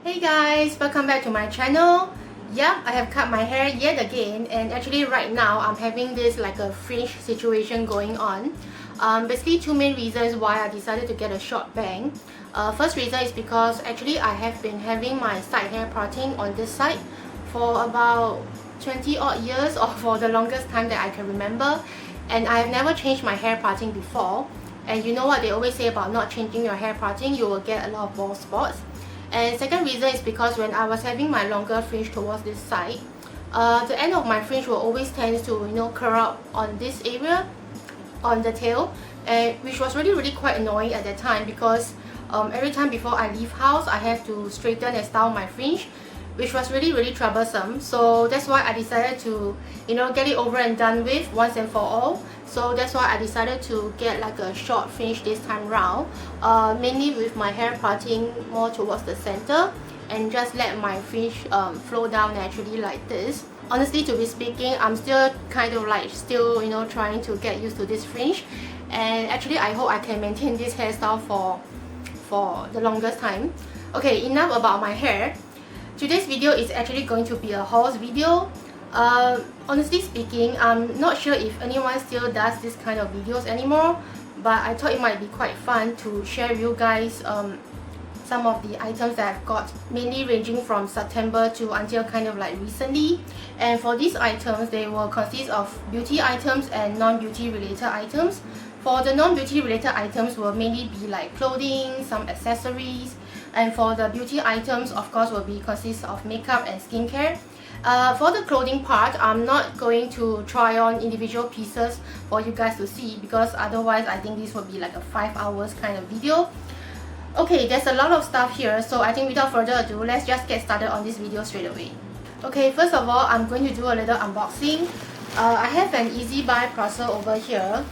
Hey guys, welcome back to my channel. Yep, I have cut my hair yet again, and actually right now I'm having this like a fringe situation going on. Basically two main reasons why I decided to get a short bang. First reason is because actually I have been having my side hair parting on this side for about 20 odd years, or for the longest time that I can remember, and I have never changed my hair parting before. And you know what they always say about not changing your hair parting, you will get a lot of bald spots. And second reason is because when I was having my longer fringe towards this side, the end of my fringe will always tend to curl up on this area, on the tail, and which was really quite annoying at that time, because every time before I leave house I have to straighten and style my fringe, which was really troublesome. So that's why I decided to get it over and done with once and for all. So that's why I decided to get like a short fringe this time round, mainly with my hair parting more towards the center, and just let my fringe flow down naturally like this. Honestly, to be speaking, I'm still kind of like trying to get used to this fringe, and actually I hope I can maintain this hairstyle for the longest time. Okay, enough about my hair. Today's video is actually going to be a hauls video. Honestly speaking, I'm not sure if anyone still does this kind of videos anymore, but I thought it might be quite fun to share with you guys some of the items that I've got, mainly ranging from September to until kind of like recently. And for these items, they will consist of beauty items and non-beauty related items. For the non-beauty related items will mainly be like clothing, some accessories, and for the beauty items, of course, will be consist of makeup and skincare. For the clothing part, I'm not going to try on individual pieces for you guys to see, because otherwise I think this will be like a 5 hours kind of video. Okay, there's a lot of stuff here, so I think without further ado, let's just get started on this video straight away. Okay, first of all, I'm going to do a little unboxing. I have an Easy Buy parcel over here.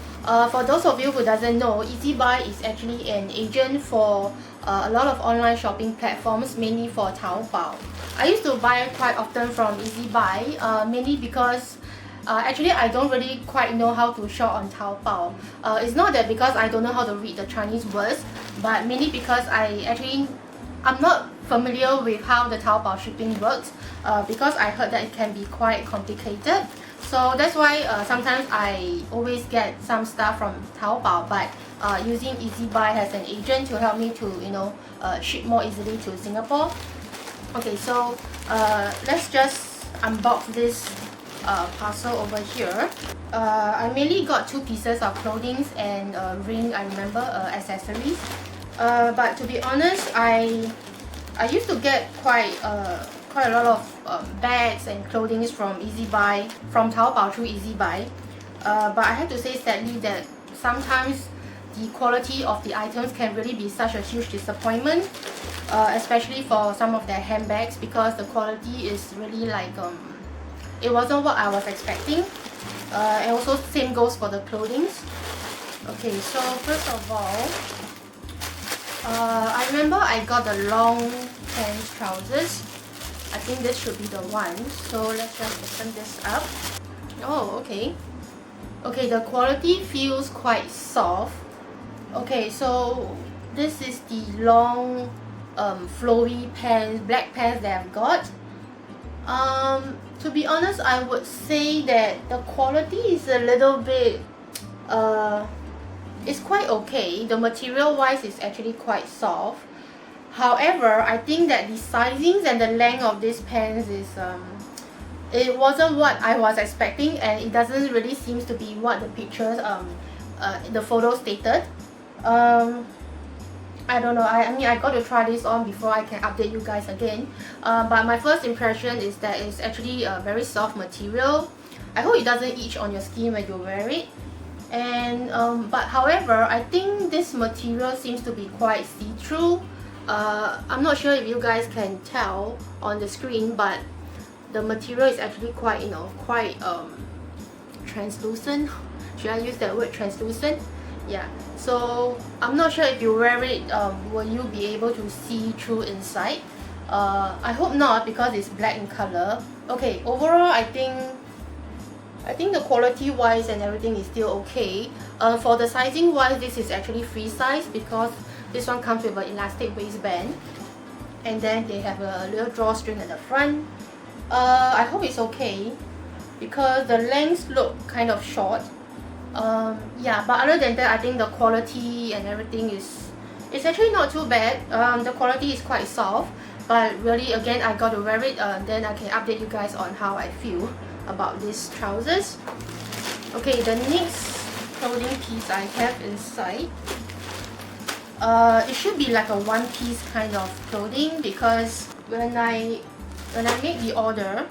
For those of you who doesn't know, Easy Buy is actually an agent for a lot of online shopping platforms, mainly for Taobao. I used to buy quite often from Easy Buy, mainly because actually I don't really quite know how to shop on Taobao. It's not that because I don't know how to read the Chinese words, but mainly because I'm not familiar with how the Taobao shipping works, because I heard that it can be quite complicated. So that's why sometimes I always get some stuff from Taobao, but using Easy Buy as an agent to help me to ship more easily to Singapore. Okay, so let's just unbox this parcel over here. I mainly got 2 pieces of clothing and a ring, I remember, accessories. But to be honest, I used to get quite a lot of bags and clothing from Easy Buy, from Taobao through Easy Buy. But I have to say sadly that sometimes the quality of the items can really be such a huge disappointment, especially for some of their handbags, because the quality is really like it wasn't what I was expecting. And also same goes for the clothing. Okay, so first of all, I remember I got the long pants trousers. I think this should be the one, so let's just open this up. Oh, okay. Okay, the quality feels quite soft. Okay, so this is the long flowy pants, black pants that I've got. To be honest, I would say that the quality is a little bit it's quite okay. The material wise is actually quite soft. However, I think that the sizings and the length of this pants is it wasn't what I was expecting, and it doesn't really seem to be what the pictures the photo stated. I don't know, I mean I got to try this on before I can update you guys again, but my first impression is that it's actually a very soft material. I hope it doesn't itch on your skin when you wear it. And but however, I think this material seems to be quite see-through. I'm not sure if you guys can tell on the screen, but the material is actually quite translucent. Should I use that word, translucent? Yeah, so I'm not sure if you wear it, will you be able to see through inside? I hope not, because it's black in color. Okay, overall I think the quality wise and everything is still okay. For the sizing wise, this is actually free size, because this one comes with an elastic waistband. and then they have a little drawstring at the front. I hope it's okay because the lengths look kind of short. Yeah, but other than that, I think the quality and everything is actually not too bad. The quality is quite soft, but really again I got to wear it, then I can update you guys on how I feel about these trousers. Okay, the next clothing piece I have inside, it should be like a one piece kind of clothing, because when I made the order,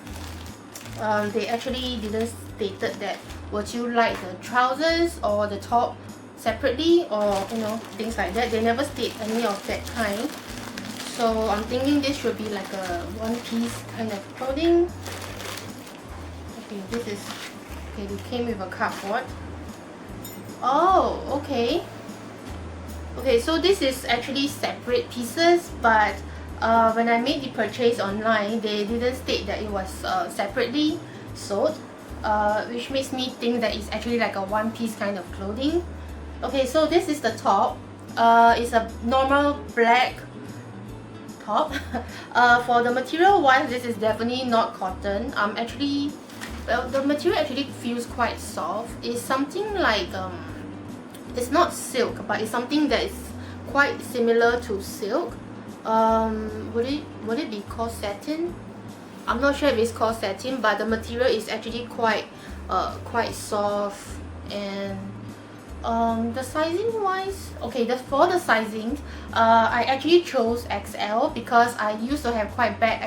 they actually didn't stated that would you like the trousers or the top separately, or things like that. They never state any of that kind. So I'm thinking this should be like a one piece kind of clothing. Okay, this is okay. They came with a cardboard. Oh, okay. Okay, so this is actually separate pieces, but when I made the purchase online, they didn't state that it was separately sold, which makes me think that it's actually like a one piece kind of clothing. Okay, so this is the top. It's a normal black top. For the material wise, this is definitely not cotton. Actually, well, the material actually feels quite soft. It's something like it's not silk, but it's something that is quite similar to silk. Would it be called satin? I'm not sure if it's called satin, but the material is actually quite soft. And the sizing wise, okay, for the sizing, I actually chose XL because I used to have quite bad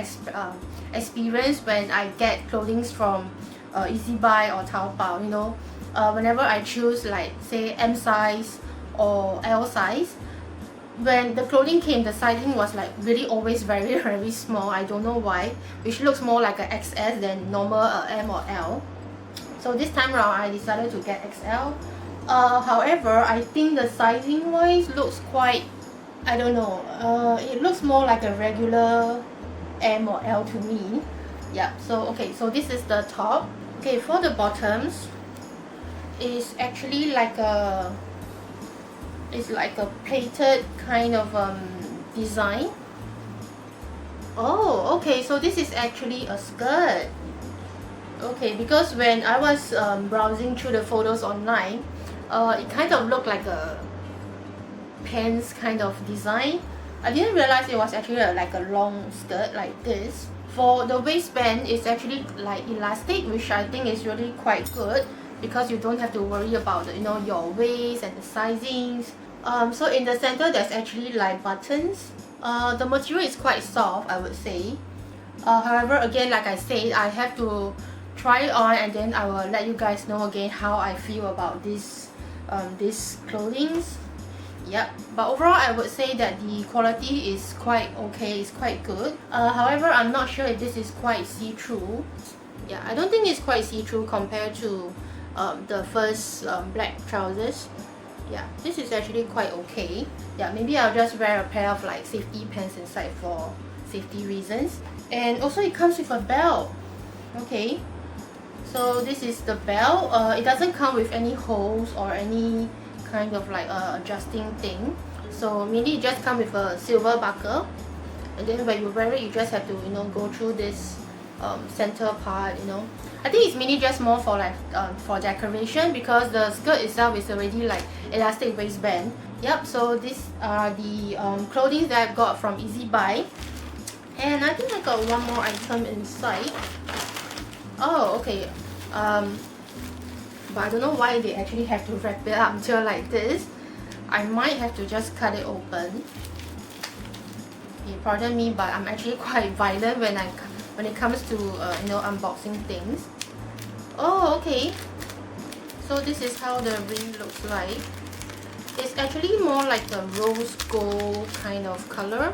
experience when I get clothing from Easybuy or Taobao. Whenever I choose like say M size or L size, when the clothing came, the sizing was like really always very very small. I don't know why, which looks more like a XS than normal M or L. So this time around I decided to get XL. However, I think the sizing wise looks quite, I don't know, it looks more like a regular M or L to me. Yeah, so okay, so this is the top. Okay, for the bottoms, it's actually like a plated kind of design. Oh, okay, so this is actually a skirt. Okay, because when I was browsing through the photos online, it kind of looked like a pants kind of design. I didn't realize it was actually like a long skirt like this. For the waistband, it's actually like elastic, which I think is really quite good because you don't have to worry about your waist and the sizings. So in the center there's actually like buttons. The material is quite soft, I would say. However, again, like I said, I have to try it on and then I will let you guys know again how I feel about this clothings. Yep, but overall I would say that the quality is quite okay, it's quite good. However, I'm not sure if this is quite see-through. Yeah, I don't think it's quite see-through compared to the first black trousers. Yeah, this is actually quite okay. Yeah, maybe I'll just wear a pair of like safety pants inside for safety reasons. And also it comes with a belt. Okay, so this is the belt. It doesn't come with any holes or any kind of like adjusting thing, so mainly it just comes with a silver buckle, and then when you wear it you just have to go through this center part. I think it's mainly just more for like for decoration, because the skirt itself is already like elastic waistband. Yep, so these are the clothing that I got from Easybuy, and I think I got one more item inside. Oh, okay. But I don't know why they actually have to wrap it up until like this. I might have to just cut it open. Okay, pardon me, but I'm actually quite violent when it comes to unboxing things. Oh, okay. So this is how the ring looks like. It's actually more like a rose gold kind of color.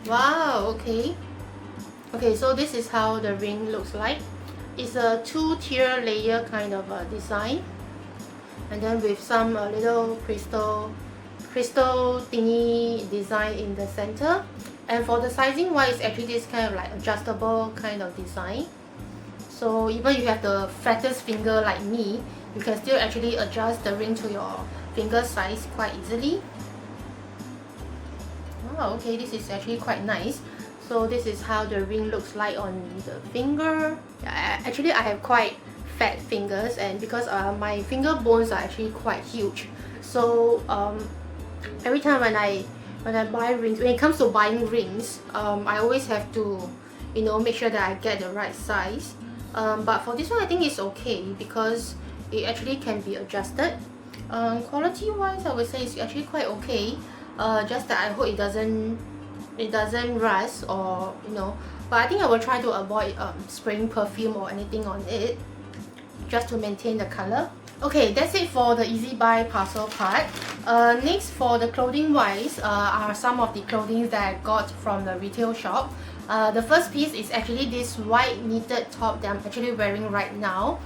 Wow, okay. Okay, so this is how the ring looks like. It's a two-tier layer kind of design, and then with some little crystal thingy design in the center. And for the sizing wise, actually this kind of like adjustable kind of design. So even you have the fattest finger like me, you can still actually adjust the ring to your finger size quite easily. oh, okay, this is actually quite nice. So this is how the ring looks like on the finger. Yeah, actually I have quite fat fingers, and because my finger bones are actually quite huge, so every time when I buy rings, when it comes to buying rings, I always have to, you know, make sure that I get the right size. But for this one I think it's okay because it actually can be adjusted. Quality wise I would say it's actually quite okay, just that I hope it doesn't rust, or you know, but I think I will try to avoid spraying perfume or anything on it, just to maintain the color. Okay, that's it for the easy buy parcel part. Next, for the clothing wise, are some of the clothing that I got from the retail shop. The first piece is actually this white knitted top that I'm actually wearing right now.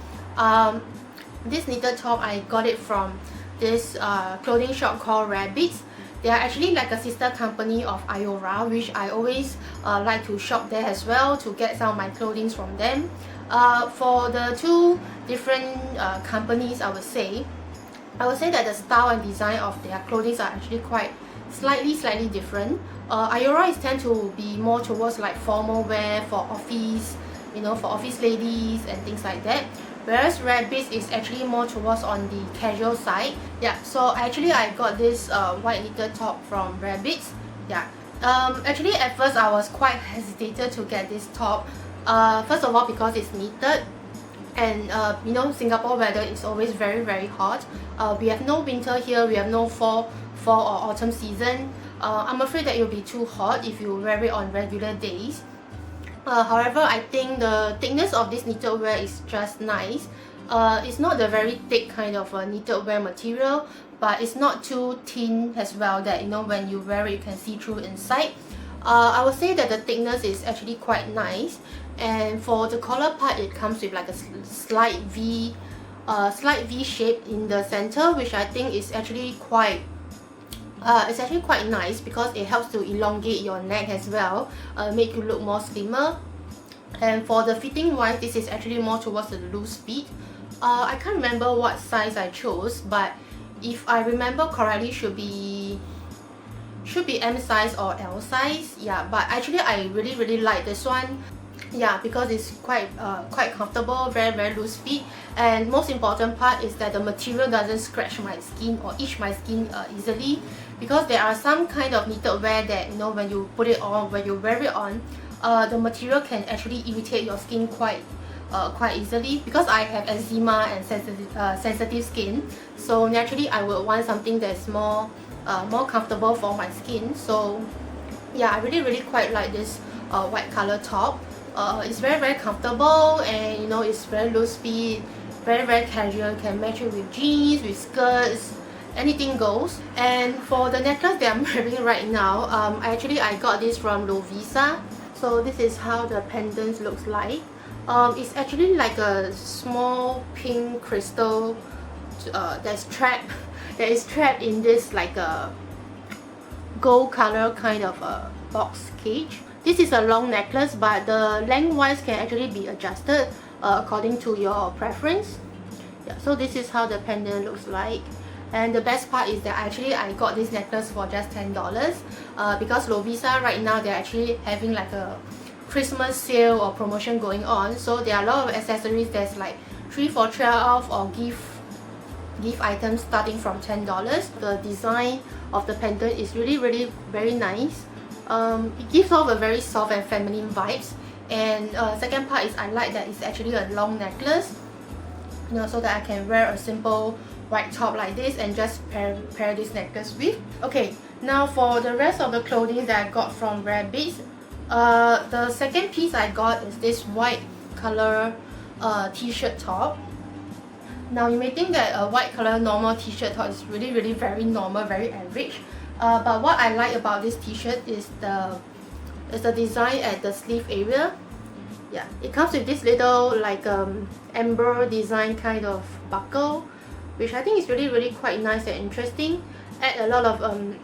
This knitted top, I got it from this clothing shop called Rabbits. They are actually like a sister company of Iora, which I always like to shop there as well to get some of my clothing from them. For the two different companies, I would say that the style and design of their clothing are actually quite slightly different. Iora is tend to be more towards like formal wear for office, you know, for office ladies and things like that. Whereas Rabbits is actually more towards on the casual side. Yeah, so actually I got this white knitted top from Rabbits. Yeah, actually at first I was quite hesitated to get this top. First of all because it's knitted, and you know, Singapore weather is always very hot. We have no winter here, we have no fall or autumn season. I'm afraid that it will be too hot if you wear it on regular days. However, I think the thickness of this knitted wear is just nice. It's not the very thick kind of knitted wear material, but it's not too thin as well that, you know, when you wear it you can see through inside. I would say that the thickness is actually quite nice, and for the collar part it comes with like a slight V shape in the center, which I think is actually quite nice because it helps to elongate your neck as well, make you look more slimmer. And for the fitting wise, this is actually more towards the loose fit. I can't remember what size I chose, but if I remember correctly, should be M size or L size. Yeah, but actually I really like this one. Yeah, because it's quite comfortable, very loose fit, and most important part is that the material doesn't scratch my skin or itch my skin easily, because there are some kind of knitted wear that, you know, when you put it on, when you wear it on, the material can actually irritate your skin quite easily. Because I have eczema and sensitive skin, so naturally I would want something that's more comfortable for my skin. So yeah, I really quite like this white color top. It's very comfortable, and you know, it's very loose fit, very casual. You can match it with jeans, with skirts, anything goes. And for the necklace that I'm wearing right now, I got this from Lovisa. So this is how the pendant looks like. It's actually like a small pink crystal that is trapped in this like a gold color kind of a box cage. This is a long necklace, but the lengthwise can actually be adjusted according to your preference. Yeah, so this is how the pendant looks like. And the best part is that I got this necklace for just $10, because Lovisa right now they're actually having like a Christmas sale or promotion going on. So there are a lot of accessories that's like 3 for 12 or gift items starting from $10. The design of the pendant is really very nice. It gives off a very soft and feminine vibes. And second part is I like that it's actually a long necklace, you know, so that I can wear a simple white top like this and just pair this necklace with. Okay, now for the rest of the clothing that I got from Rabbits, the second piece I got is this white color t-shirt top. Now you may think that a white color normal t-shirt top is really very normal, very average. But what I like about this t-shirt is the design at the sleeve area. Yeah, it comes with this little like amber design kind of buckle, which I think is really quite nice and interesting. Add a lot of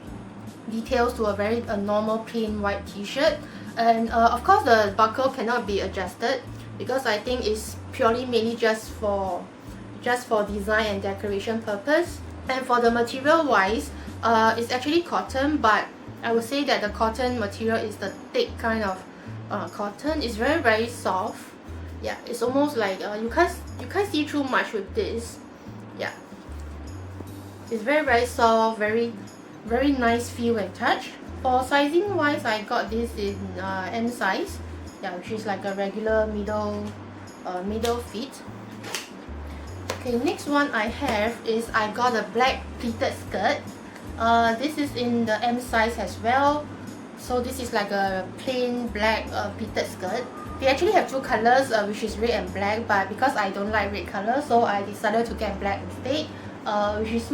details to a normal plain white t-shirt. And of course the buckle cannot be adjusted because I think it's purely mainly just for design and decoration purpose. And for the material wise, it's actually cotton, but I would say that the cotton material is the thick kind of cotton. It's very soft. Yeah, it's almost like you can't see through much with this. Yeah, it's very soft, very nice feel and touch. For sizing wise, I got this in M size. Yeah, which is like a regular middle fit. Okay, next one I have is I got a black pleated skirt. This is in the M size as well. So this is like a plain black pleated skirt. They actually have two colors, which is red and black, but because I don't like red color, so I decided to get black instead, which is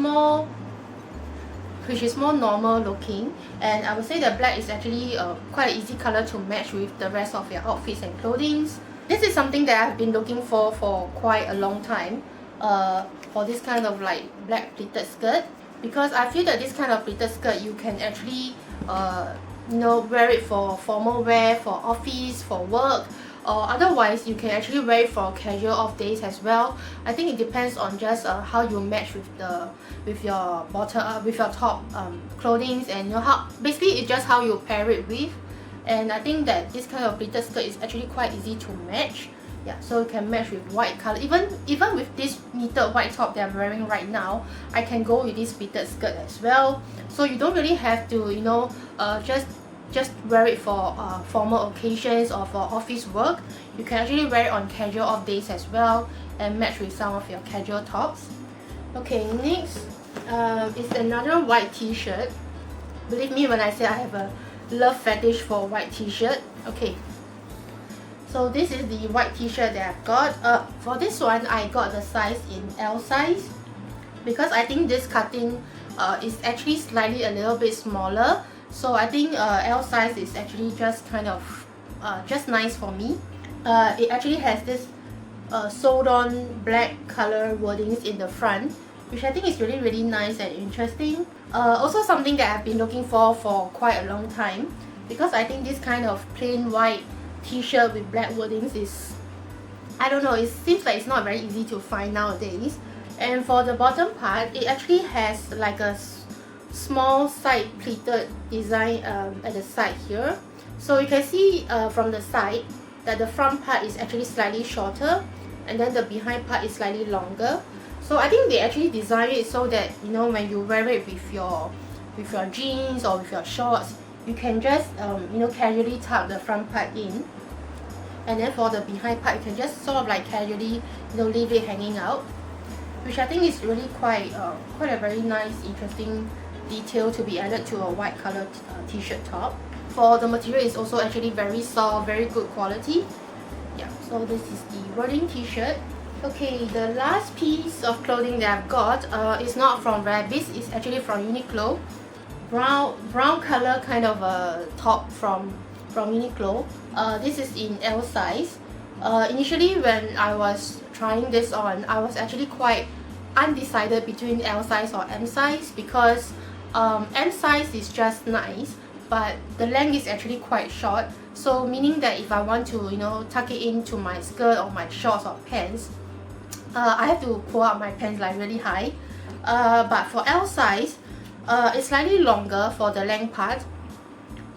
more normal looking. And I would say that black is actually quite an easy color to match with the rest of your outfits and clothing. This is something that I've been looking for quite a long time, for this kind of like black pleated skirt, because I feel that this kind of pleated skirt you can actually you know, wear it for formal wear, for office, for work, or otherwise you can actually wear it for casual off days as well. I think it depends on just how you match with your bottom with your top clothing, and you know how basically it's just how you pair it with. And I think that this kind of pleated skirt is actually quite easy to match. Yeah, so you can match with white color. Even with this knitted white top that I'm wearing right now, I can go with this pleated skirt as well. So you don't really have to, you know, just wear it for formal occasions or for office work. You can actually wear it on casual off days as well and match with some of your casual tops. Okay, next is another white t-shirt. Believe me when I say I have a love fetish for white t-shirt. Okay, so this is the white t-shirt that I've got. For this one, I got the size in L size because I think this cutting is actually slightly a little bit smaller. So I think L size is actually just kind of just nice for me. It actually has this sewed on black color wordings in the front, which I think is really nice and interesting. Also something that I've been looking for quite a long time, because I think this kind of plain white t-shirt with black wordings is, I don't know, it seems like it's not very easy to find nowadays. And for the bottom part, it actually has like a small side pleated design at the side here. So you can see from the side that the front part is actually slightly shorter, and then the behind part is slightly longer. So I think they actually designed it so that, you know, when you wear it with your jeans or with your shorts, you can just you know, casually tuck the front part in, and then for the behind part you can just sort of like casually, you know, leave it hanging out, which I think is really quite a very nice, interesting detail to be added to a white color t-shirt top. For the material is also actually very soft, very good quality. Yeah, so this is the wording t-shirt. Okay, the last piece of clothing that I've got is not from Rabbits, it's actually from Uniqlo. Brown color kind of a top from Uniqlo. This is in L size. Initially when I was trying this on, I was actually quite undecided between L size or M size, because M size is just nice, but the length is actually quite short. So meaning that if I want to, you know, tuck it into my skirt or my shorts or pants, I have to pull up my pants like really high. But for L size, it's slightly longer for the length part.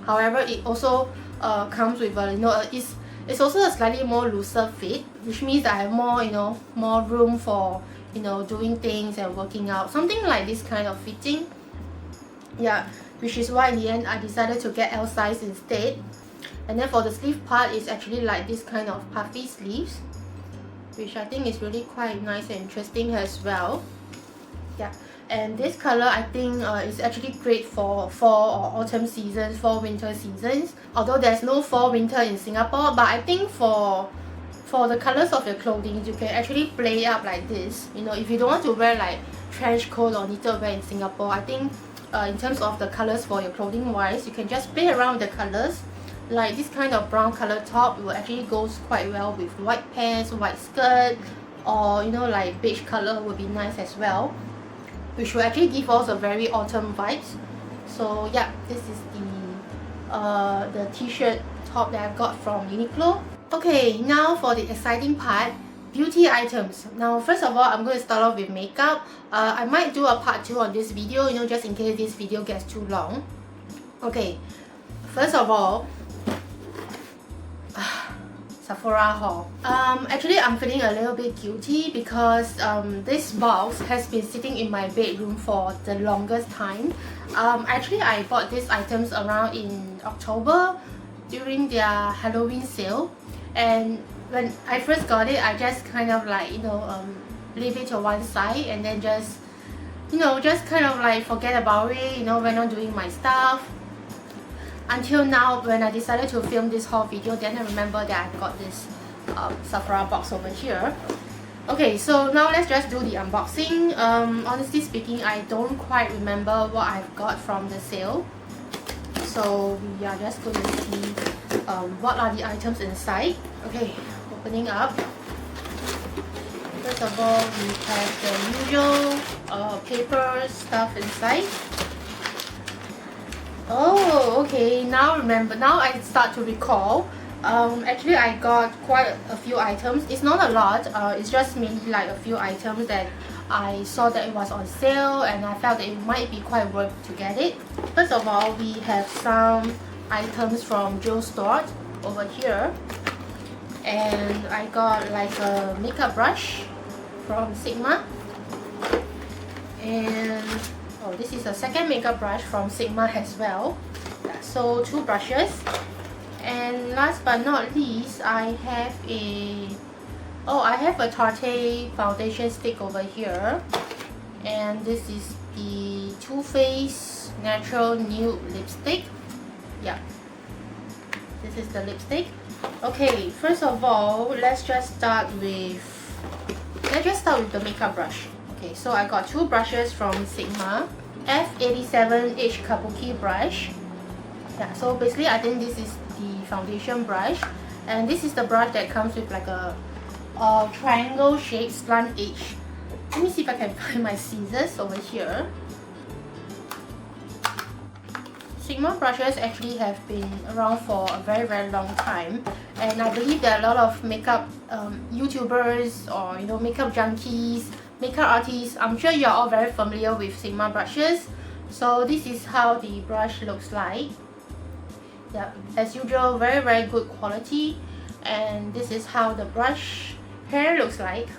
However, it also comes with a, you know, it's also a slightly more looser fit, which means that I have more, you know, more room for, you know, doing things and working out, something like this kind of fitting. Yeah, which is why in the end I decided to get L size instead. And then for the sleeve part, it's actually like this kind of puffy sleeves, which I think is really quite nice and interesting as well. Yeah, and this color I think is actually great for fall or autumn seasons, fall winter seasons. Although there's no fall winter in Singapore, but I think for the colors of your clothing, you can actually play up like this. You know, if you don't want to wear like trench coat or knitted wear in Singapore, I think in terms of the colors for your clothing wise, you can just play around with the colors. Like this kind of brown color top will actually goes quite well with white pants, white skirt, or you know, like beige color would be nice as well, which will actually give us a very autumn vibes. So yeah, this is the t-shirt top that I've got from Uniqlo. Okay, now for the exciting part, beauty items. Now first of all, I'm going to start off with makeup. I might do a part 2 on this video, you know, just in case this video gets too long. Okay, first of all, Sephora haul. Actually, I'm feeling a little bit guilty because this box has been sitting in my bedroom for the longest time. Actually, I bought these items around in October during their Halloween sale, and when I first got it, I just kind of like leave it to one side and then just just kind of like forget about it, went on doing my stuff. Until now, when I decided to film this whole video, then I remember that I got this Sephora box over here. Okay, so now let's just do the unboxing. Honestly speaking, I don't quite remember what I've got from the sale. So we are just going to see what are the items inside. Okay, opening up. First of all, we have the usual paper stuff inside. Oh, okay, now I start to recall. Actually, I got quite a few items. It's not a lot, it's just mainly like a few items that I saw that it was on sale and I felt that it might be quite worth to get it. First of all, we have some items from Stuart over here. And I got like a makeup brush from Sigma. And oh, this is a second makeup brush from Sigma as well. So 2 brushes. And last but not least, I have a Tarte foundation stick over here. And this is the Too Faced Natural Nude Lipstick. Yeah, this is the lipstick. Okay, first of all, let's just start with the makeup brush. Okay, so I got 2 brushes from Sigma, F87H Kabuki brush. Yeah, so basically I think this is the foundation brush, and this is the brush that comes with like a triangle shaped slant edge. Let me see if I can find my scissors over here. Sigma brushes actually have been around for a very long time, and I believe that a lot of makeup YouTubers or makeup junkies, makeup artists, I'm sure you're all very familiar with Sigma brushes. So this is how the brush looks like. Yeah, as usual, very good quality. And this is how the brush hair looks like.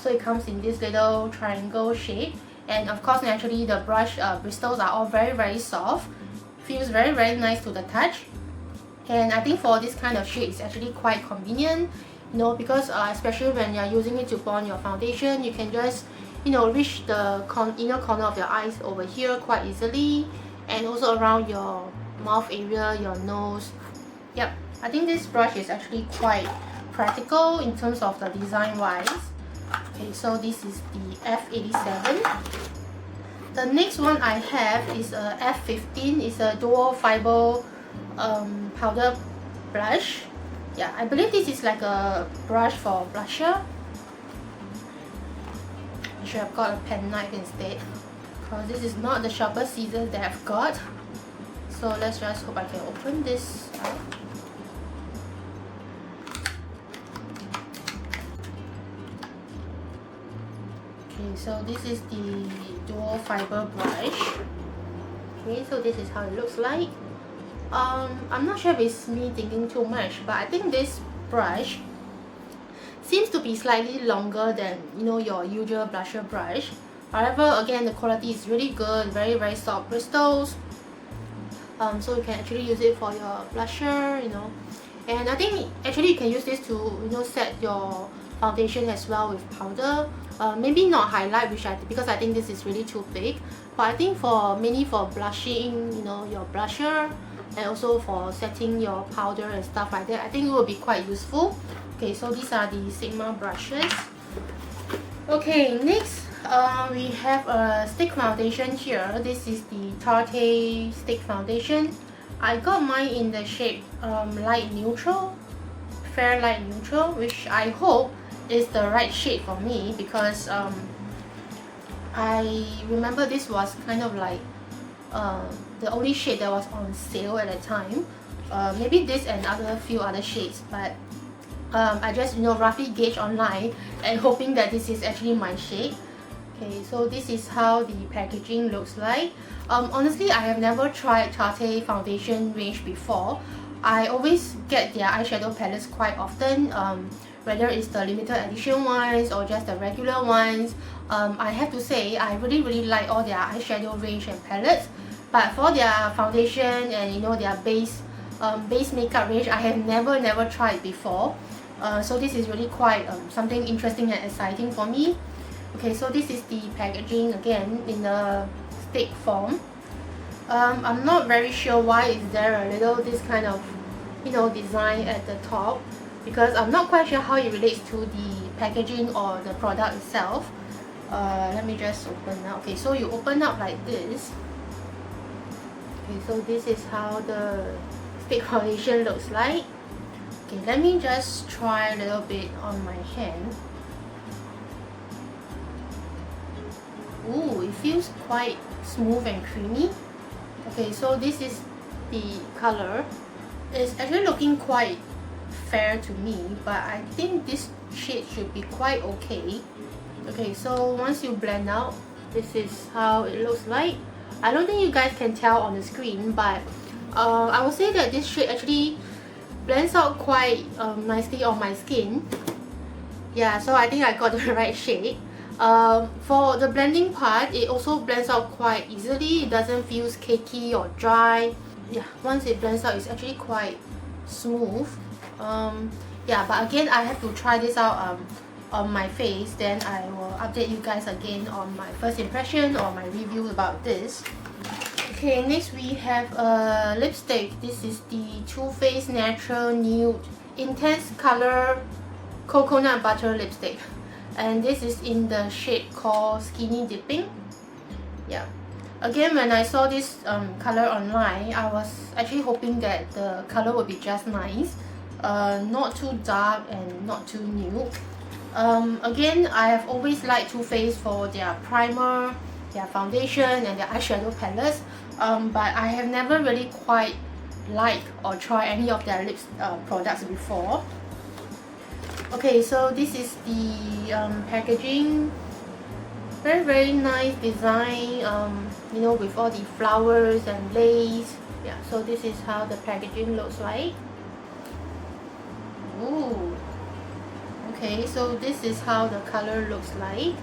So it comes in this little triangle shape, and of course naturally the brush bristles are all very soft. Feels very nice to the touch. And I think for this kind of shade, it's actually quite convenient, because especially when you're using it to put on your foundation, you can just reach the inner corner of your eyes over here quite easily, and also around your mouth area, your nose. Yep, I think this brush is actually quite practical in terms of the design wise. Okay, so this is the F87. The next one I have is a F15. It's a dual fiber powder blush. Yeah, I believe this is like a brush for blusher. I should have got a pen knife instead, because this is not the sharper scissors that I've got. So let's just hope I can open this out. Okay, so this is the dual fiber brush. Okay, so this is how it looks like. I'm not sure if it's me thinking too much, but I think this brush seems to be slightly longer than your usual blusher brush. However, again, the quality is really good, very soft bristles. So you can actually use it for your blusher, and I think actually you can use this to set your foundation as well with powder. Maybe not highlight, because I think this is really too big, but I think mainly for blushing, your blusher, and also for setting your powder and stuff like that, I think it will be quite useful. Okay, so these are the Sigma brushes. Okay, next we have a stick foundation here. This is the Tarte stick foundation. I got mine in the shade light neutral, fair light neutral, which I hope is the right shade for me, because I remember this was kind of like the only shade that was on sale at the time. Maybe this and few other shades, but I just roughly gauge online and hoping that this is actually my shade. Okay, so this is how the packaging looks like. Honestly, I have never tried Tarte foundation range before. I always get their eyeshadow palettes quite often, whether it's the limited edition ones or just the regular ones. I have to say, I really like all their eyeshadow range and palettes, but for their foundation and their base makeup range, I have never tried before. So this is really quite something interesting and exciting for me. Okay, so this is the packaging again in the stick form. I'm not very sure why is there a little this kind of design at the top, because I'm not quite sure how it relates to the packaging or the product itself. Let me just open now. Okay, so you open up like this. Okay, so this is how the stick foundation looks like. Okay, let me just try a little bit on my hand. Ooh, it feels quite smooth and creamy. Okay, so this is the color. It's actually looking quite fair to me, but I think this shade should be quite okay. Okay, so once you blend out, this is how it looks like. I don't think you guys can tell on the screen, but I would say that this shade actually blends out quite nicely on my skin. Yeah, so I think I got the right shade. For the blending part, it also blends out quite easily. It doesn't feel cakey or dry. Yeah, once it blends out, it's actually quite smooth. Yeah, but again, I have to try this out on my face, then I will update you guys again on my first impression or my review about this. Okay, next we have a lipstick. This is the Too Faced Natural Nude Intense Color Coconut Butter Lipstick, and this is in the shade called Skinny Dipping. Yeah, again, when I saw this color online, I was actually hoping that the color would be just nice, not too dark and not too nude. Again, I have always liked Too Faced for their primer, their foundation and their eyeshadow palettes, but I have never really quite liked or tried any of their lips products before. Okay, so this is the packaging. Very nice design, with all the flowers and lace. Yeah, so this is how the packaging looks like. Ooh. Okay, so this is how the color looks like.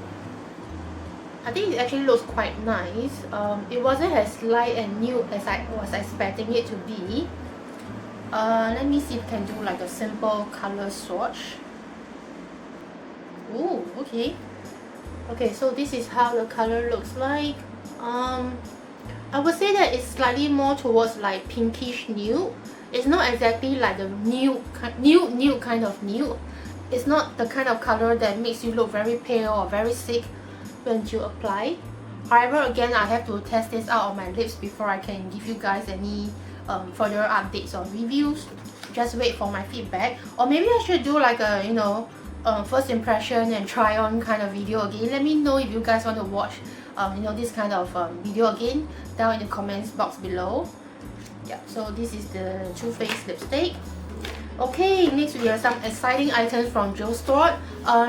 I think it actually looks quite nice. It wasn't as light and nude as I was expecting it to be. Let me see if we can do like a simple color swatch. Ooh, okay. Okay, so this is how the color looks like. I would say that it's slightly more towards like pinkish nude. It's not exactly like the nude kind of nude. It's not the kind of color that makes you look very pale or very sick when you apply. However, again, I have to test this out on my lips before I can give you guys any further updates or reviews. Just wait for my feedback, or maybe I should do like a first impression and try on kind of video again. Let me know if you guys want to watch this kind of video again down in the comments box below. Yeah, so this is the Too Faced lipstick. Okay, next we have some exciting items from Stuart.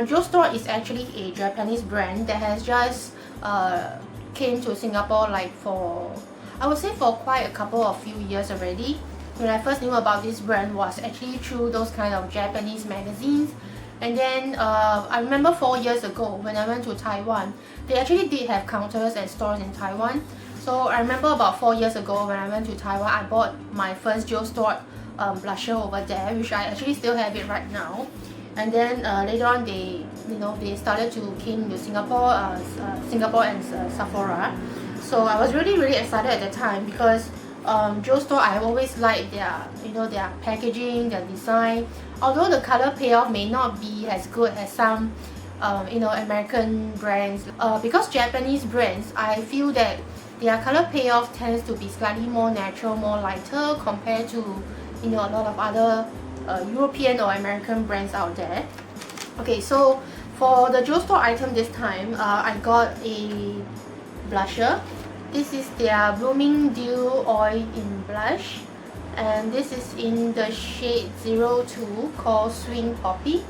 Stuart is actually a Japanese brand that has just came to Singapore like for, I would say, for quite a few years already. When I first knew about this brand was actually through those kind of Japanese magazines. And then I remember 4 years ago when I went to Taiwan, they actually did have counters and stores in Taiwan. So I remember about 4 years ago when I went to Taiwan, I bought my first Stuart blusher over there, which I actually still have it right now. And then later on, they started to came to Singapore, and Sephora. So I was really excited at the time because Stuart, I have always liked their their packaging, their design. Although the color payoff may not be as good as some American brands, because Japanese brands, I feel that their color payoff tends to be slightly more natural, more lighter compared to a lot of other European or American brands out there. Okay, so for the Stuart item this time, I got a blusher. This is their Blooming Dew Oil in Blush, and this is in the shade 02 called Swing Poppy.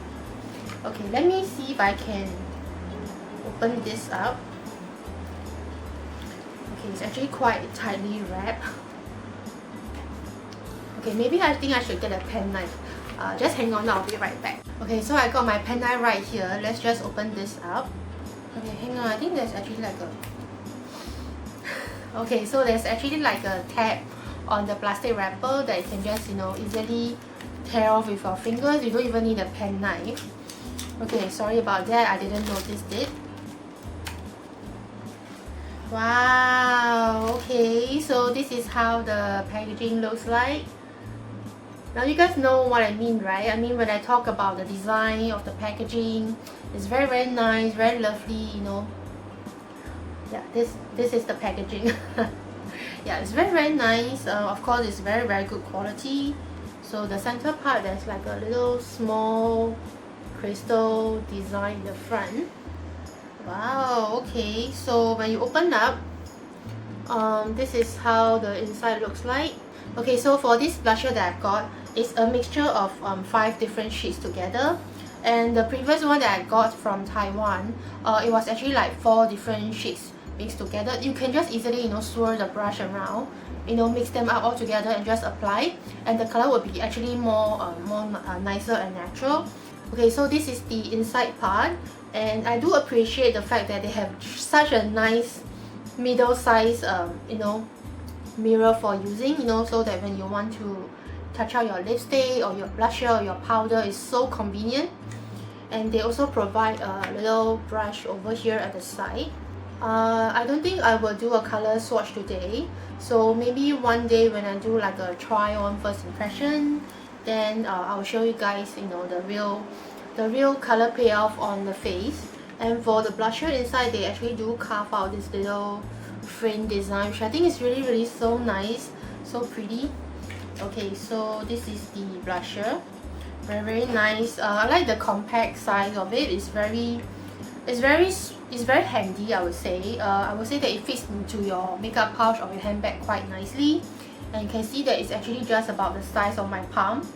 Okay, let me see if I can open this up. Okay, it's actually quite tightly wrapped. Okay, maybe I think I should get a pen knife. Just hang on, I'll be right back. Okay, so I got my pen knife right here. Let's just open this up. Okay, hang on, I think there's actually like a... Okay, so there's actually like a tab on the plastic wrapper that you can just, you know, easily tear off with your fingers. You don't even need a pen knife. Okay, sorry about that, I didn't notice it. Wow, okay, so this is how the packaging looks like. Now you guys know what I mean, right? I mean, when I talk about the design of the packaging, it's very, very nice, very lovely, you know. Yeah, this is the packaging. Yeah, it's very, very nice. Of course, it's very, very good quality. So the center part, there's like a little small crystal design in the front. Wow, okay, so when you open up, this is how the inside looks like. Okay, so for this blusher that I've got, it's a mixture of 5 different sheets together. And the previous one that I got from Taiwan, it was actually like 4 different sheets mixed together. You can just easily, you know, swirl the brush around, you know, mix them up all together and just apply, and the color will be actually more nicer and natural. Okay, so this is the inside part, and I do appreciate the fact that they have such a nice middle size you know, mirror for using, you know, so that when you want to touch out your lipstick or your blusher or your powder, it's so convenient. And they also provide a little brush over here at the side. I don't think I will do a color swatch today, so maybe one day when I do like a try on first impression, then I'll show you guys, you know, the real color payoff on the face. And for the blusher inside, they actually do carve out this little frame design, which I think is really, really so nice, so pretty. Okay, so this is the blusher. Very, very nice. I like the compact size of it. It's very handy, I would say. I would say that it fits into your makeup pouch or your handbag quite nicely. And you can see that it's actually just about the size of my palm.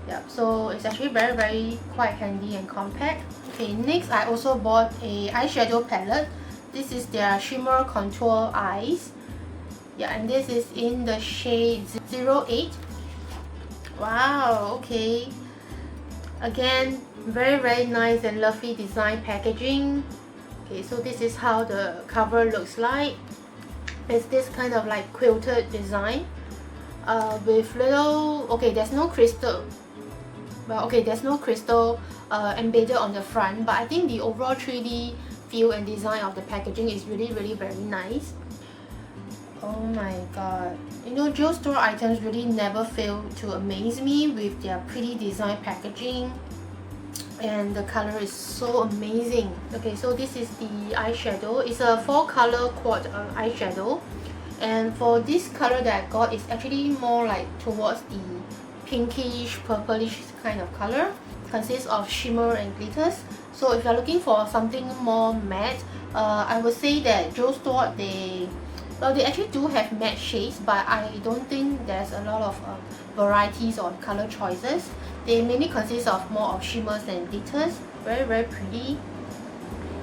Yeah, so it's actually very, very quite handy and compact. Okay, next I also bought a eyeshadow palette. This is their Shimmer Contour Eyes. Yeah, and this is in the shade 08. Wow, okay. Again, very, very nice and lovely design packaging. Okay, so this is how the cover looks like. It's this kind of like quilted design with little... Okay, there's no crystal. Well, okay, there's no crystal embedded on the front, but I think the overall 3D feel and design of the packaging is really, really very nice. Oh my god, you know, Bijoux store items really never fail to amaze me with their pretty design packaging, and the color is so amazing. Okay, so this is the eyeshadow. It's a 4-color quad eyeshadow, and for this color that I got, it's actually more like towards the pinkish purplish kind of color. It consists of shimmer and glitters. So if you're looking for something more matte, I would say that Bijoux store, they actually do have matte shades, but I don't think there's a lot of varieties or color choices. They mainly consist of more of shimmers and glitters. Very, very pretty.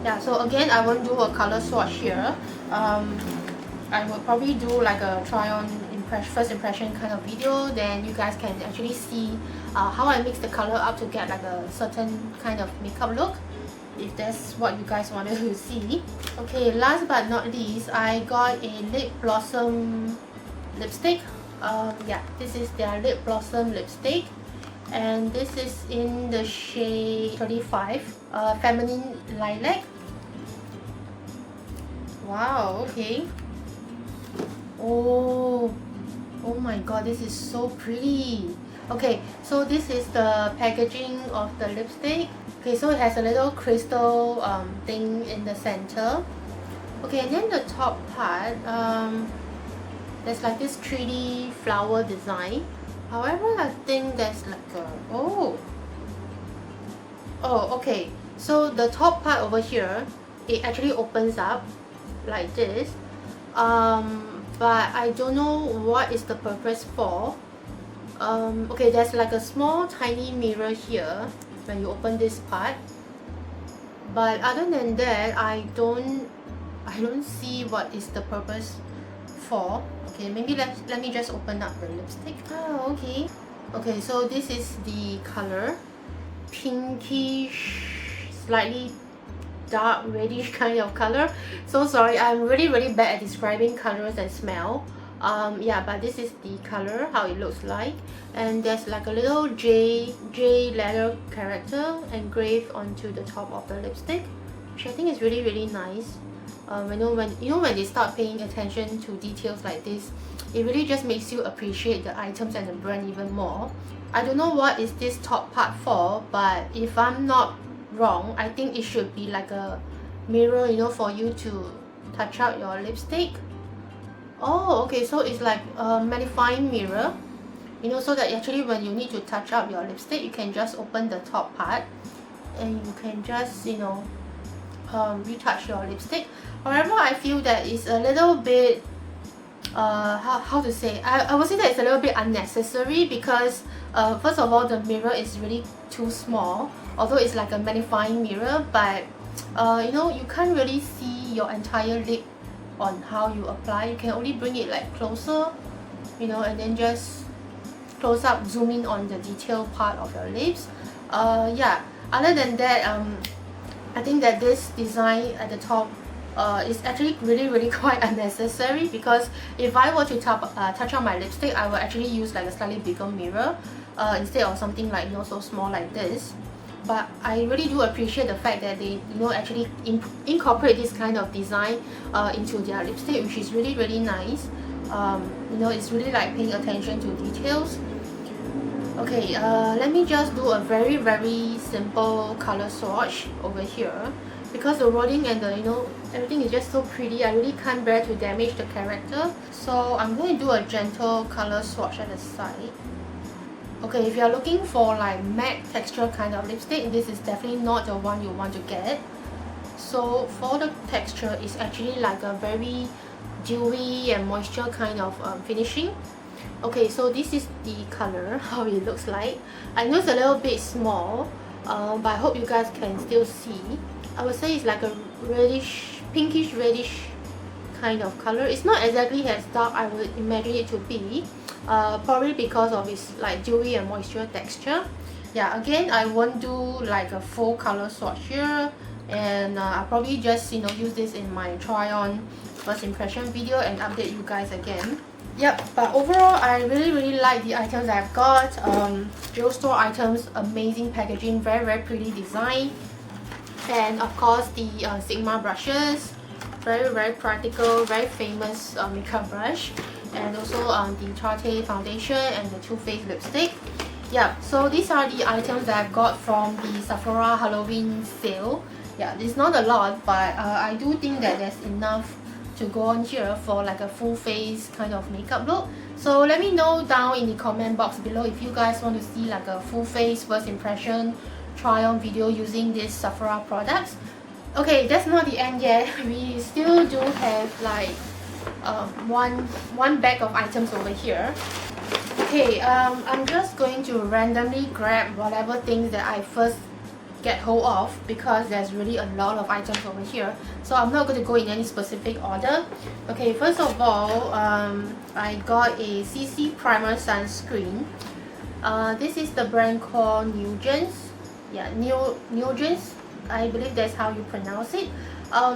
Yeah, so again, I won't do a color swatch here. I will probably do like a try on first impression kind of video, then you guys can actually see how I mix the color up to get like a certain kind of makeup look, if that's what you guys wanted to see. Okay, last but not least, I got a lip blossom lipstick. Yeah, this is their lip blossom lipstick, and this is in the shade 35, feminine lilac. Wow, okay. Oh my god, this is so pretty. Okay, so this is the packaging of the lipstick. Okay, so it has a little crystal thing in the center. Okay, and then the top part, there's like this 3D flower design. However, I think there's like a... Oh, okay. So the top part over here, it actually opens up like this. But I don't know what is the purpose for. Okay, there's like a small tiny mirror here when you open this part. But other than that, I don't see what is the purpose for. Okay, maybe let me just open up the lipstick. Oh, okay. Okay, so this is the color. Pinkish, slightly dark reddish kind of color. So sorry, I'm really bad at describing colors and smell. Yeah, but this is the color, how it looks like, and there's like a little J letter character engraved onto the top of the lipstick, which I think is really nice. When they start paying attention to details like this, it really just makes you appreciate the items and the brand even more. I don't know what is this top part for, but if I'm not wrong, I think it should be like a mirror, for you to touch out your lipstick. Oh, okay, so it's like a magnifying mirror, so that actually when you need to touch up your lipstick, you can just open the top part and you can just, retouch your lipstick. However, I feel that it's a little bit, how to say, I would say that it's a little bit unnecessary because first of all, the mirror is really too small, although it's like a magnifying mirror, but you can't really see your entire lip on how you apply. You can only bring it like closer, and then just close up, zoom in on the detail part of your lips. Yeah, other than that, I think that this design at the top is actually really quite unnecessary, because if I were to touch on my lipstick, I will actually use like a slightly bigger mirror instead of something like so small like this. But I really do appreciate the fact that they actually incorporate this kind of design into their lipstick, which is really nice. It's really like paying attention to details. Okay, let me just do a very simple color swatch over here, because the wording and the everything is just so pretty. I really can't bear to damage the character, so I'm going to do a gentle color swatch at the side. Okay, if you're looking for like matte texture kind of lipstick, this is definitely not the one you want to get. So for the texture, it's actually like a very dewy and moisture kind of finishing. Okay, so this is the color, how it looks like. I know it's a little bit small, but I hope you guys can still see. I would say it's like a reddish, pinkish reddish kind of color. It's not exactly as dark I would imagine it to be, probably because of its like dewy and moisture texture. Yeah, again, I won't do like a full color swatch here, and I'll probably just use this in my try on first impression video and update you guys again. Yep, but overall I really like the items I've got. Drugstore items, amazing packaging, very pretty design, and of course the Sigma brushes, very practical, very famous makeup brush, and also the Tarte foundation and the Too Faced lipstick. Yeah, so these are the items that I've got from the Sephora Halloween sale. Yeah, it's not a lot, but I do think that there's enough to go on here for like a full face kind of makeup look. So let me know down in the comment box below if you guys want to see like a full face first impression try on video using these Sephora products. Okay, that's not the end yet. We still do have like one bag of items over here. Okay, I'm just going to randomly grab whatever things that I first get hold of, because there's really a lot of items over here, so I'm not going to go in any specific order. Okay, first of all, I got a CC primer sunscreen. This is the brand called Neogence. Yeah, Neogence, I believe that's how you pronounce it.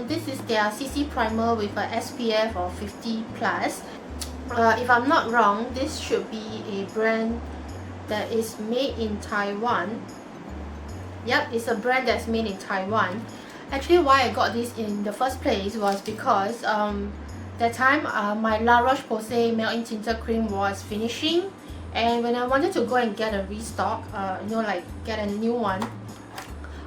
This is their CC primer with a SPF of 50 plus. If I'm not wrong, this should be a brand that is made in Taiwan. Yep, it's a brand that's made in Taiwan. Actually, why I got this in the first place was because that time my La Roche-Posay Melt-In Tinted Cream was finishing, and when I wanted to go and get a restock, like get a new one,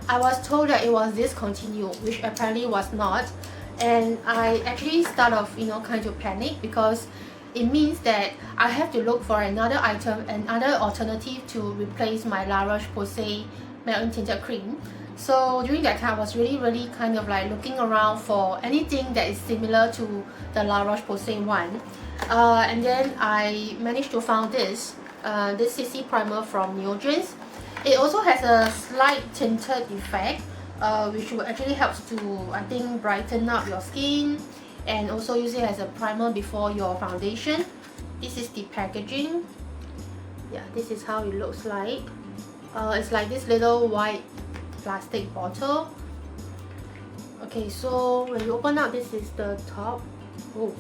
I was told that it was discontinued, which apparently was not, and I actually start off kind of panic, because it means that I have to look for another item, another alternative to replace my La Roche-Posay Melt-In Tinted Cream. So during that time, I was really kind of like looking around for anything that is similar to the La Roche-Posay one, and then I managed to find this CC primer from Neogence. It also has a slight tinted effect, which will actually helps to, I think, brighten up your skin, and also use it as a primer before your foundation. This is the packaging. Yeah, this is how it looks like. It's like this little white plastic bottle. Okay, so when you open up, this is the top. Oh,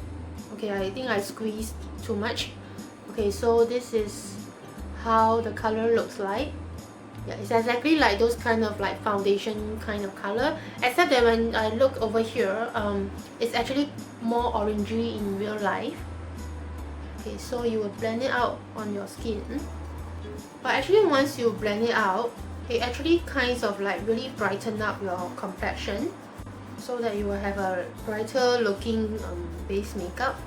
okay, I think I squeezed too much. Okay, so this is how the color looks like. Yeah, it's exactly like those kind of like foundation kind of color, except that when I look over here, it's actually more orangey in real life. Okay, so you will blend it out on your skin, but actually once you blend it out, it actually kind of like really brighten up your complexion, so that you will have a brighter looking base makeup.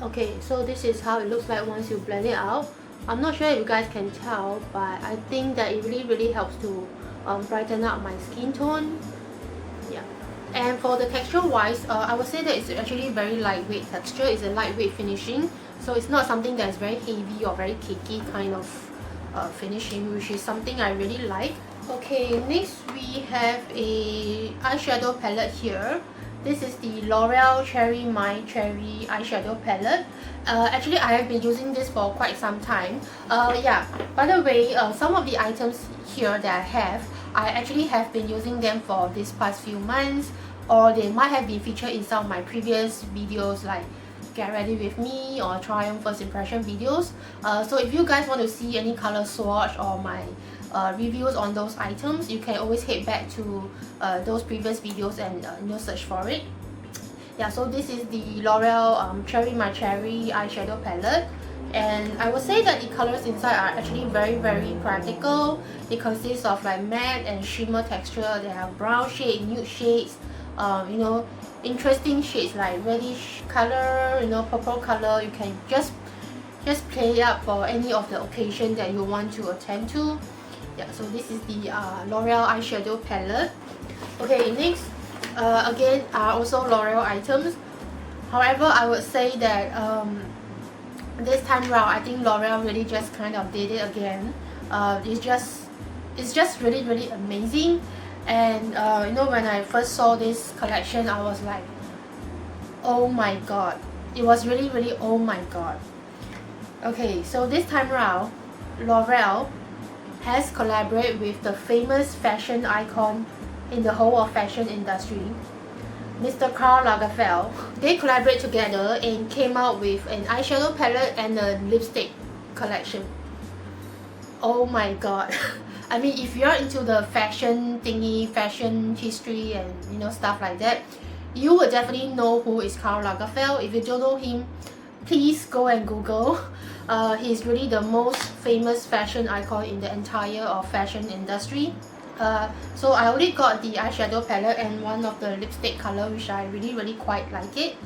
Okay, so this is how it looks like once you blend it out. I'm not sure if you guys can tell, but I think that it really helps to brighten up my skin tone. Yeah, and for the texture wise, I would say that it's actually very lightweight texture. It's a lightweight finishing, so it's not something that's very heavy or very cakey kind of finishing, which is something I really like. Okay, next we have a eyeshadow palette here. This is the L'Oreal Cherry My Cherry eyeshadow palette. Actually, I have been using this for quite some time. Yeah, by the way, some of the items here that I actually have been using them for these past few months, or they might have been featured in some of my previous videos like Get Ready With Me or Try On First Impression videos. So if you guys want to see any color swatch or my reviews on those items, you can always head back to those previous videos and search for it. Yeah, so this is the L'Oreal Cherry My Cherry eyeshadow palette, and I would say that the colors inside are actually very practical. They consist of like matte and shimmer texture. They have brown shade, nude shades, interesting shades like reddish color, purple color. You can just play it up for any of the occasion that you want to attend to. Yeah, so this is the L'Oreal eyeshadow palette. Okay, next again are also L'Oreal items. However, I would say that this time round, I think L'Oreal really just kind of did it again. It's just really amazing. And when I first saw this collection, I was like, oh my god, it was really oh my god. Okay, so this time round, L'Oreal has collaborated with the famous fashion icon in the whole of fashion industry, Mr. Karl Lagerfeld. They collaborate together and came out with an eyeshadow palette and a lipstick collection. Oh my god. I mean, if you're into the fashion thingy, fashion history and stuff like that, you would definitely know who is Karl Lagerfeld. If you don't know him, please go and Google. He's really the most famous fashion icon in the entire of fashion industry. So I only got the eyeshadow palette and one of the lipstick color, which I really quite like it.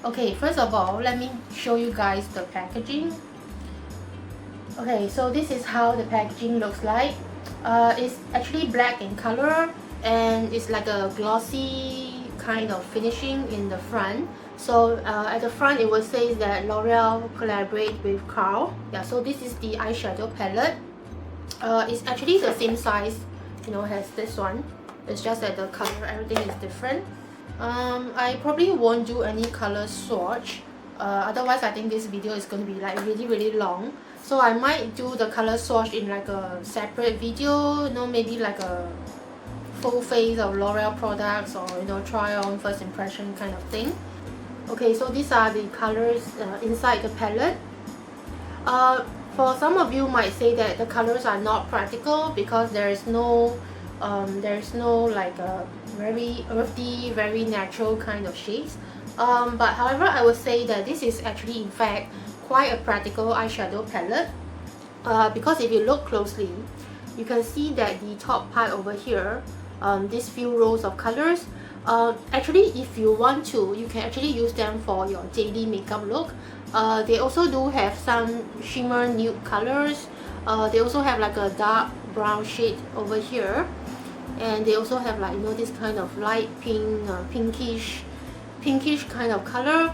Okay, first of all, let me show you guys the packaging. Okay, so this is how the packaging looks like. It's actually black in color, and it's like a glossy kind of finishing in the front. So at the front it will say that L'Oreal collaborate with Karl. Yeah, so this is the eyeshadow palette. It's actually the same size, as this one. It's just that the color, everything is different. I probably won't do any color swatch. Otherwise, I think this video is going to be like really long. So I might do the color swatch in like a separate video. Maybe like a full face of L'Oreal products, or try on first impression kind of thing. Okay, so these are the colors inside the palette. For some of you might say that the colors are not practical because there is no like a very earthy, very natural kind of shades. But however, I would say that this is actually in fact quite a practical eyeshadow palette, because if you look closely, you can see that the top part over here, these few rows of colors, actually if you want to, you can actually use them for your daily makeup look. They also do have some shimmer nude colors. They also have like a dark brown shade over here, and they also have like this kind of light pink, pinkish kind of color,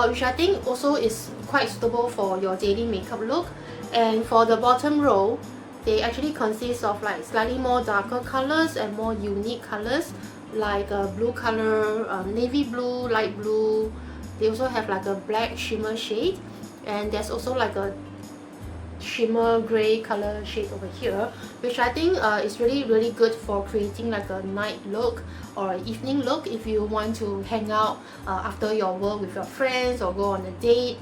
which I think also is quite suitable for your daily makeup look. And for the bottom row, they actually consist of like slightly more darker colors and more unique colors, like a blue color, navy blue, light blue. They also have like a black shimmer shade, and there's also like a shimmer gray color shade over here, which I think is really good for creating like a night look or an evening look if you want to hang out after your work with your friends or go on a date.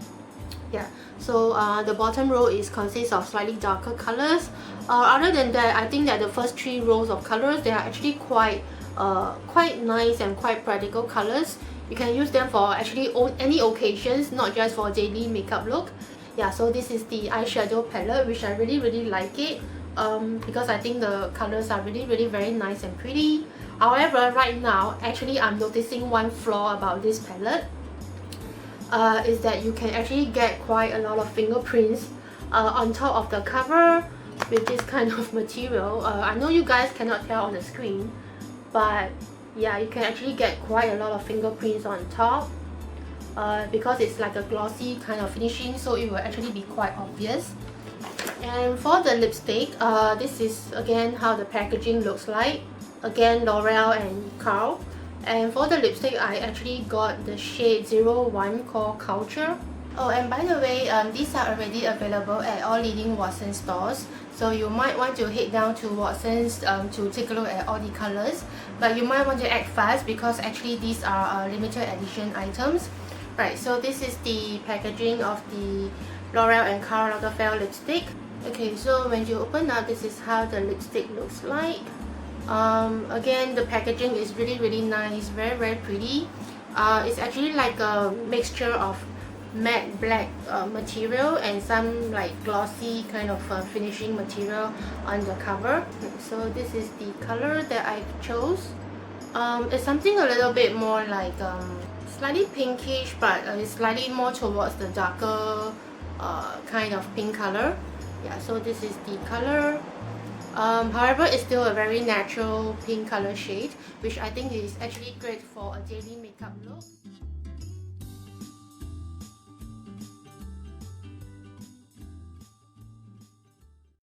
Yeah, so the bottom row consists of slightly darker colors. Other than that, I think that the first 3 rows of colors, they are actually quite nice and quite practical colors. You can use them for actually any occasions, not just for daily makeup look. Yeah, so this is the eyeshadow palette, which I really like it because I think the colors are really very nice and pretty. However, right now, actually I'm noticing one flaw about this palette. Is that you can actually get quite a lot of fingerprints on top of the cover with this kind of material. I know you guys cannot tell on the screen, but yeah, you can actually get quite a lot of fingerprints on top because it's like a glossy kind of finishing, so it will actually be quite obvious. And for the lipstick, this is again how the packaging looks like. Again, L'Oreal and Carl. And for the lipstick, I actually got the shade 01 called Culture. Oh, and by the way, these are already available at all leading Watsons stores. So you might want to head down to Watsons to take a look at all the colors. But you might want to act fast because actually these are limited edition items. Right, so this is the packaging of the L'Oreal and Karl Lagerfeld lipstick. Okay, so when you open up, this is how the lipstick looks like. Again, the packaging is really nice, very pretty. It's actually like a mixture of matte black material and some like glossy kind of finishing material on the cover. So this is the color that I chose. It's something a little bit more like slightly pinkish, but it's slightly more towards the darker kind of pink color. Yeah, so this is the color. However, it's still a very natural pink color shade, which I think is actually great for a daily makeup look.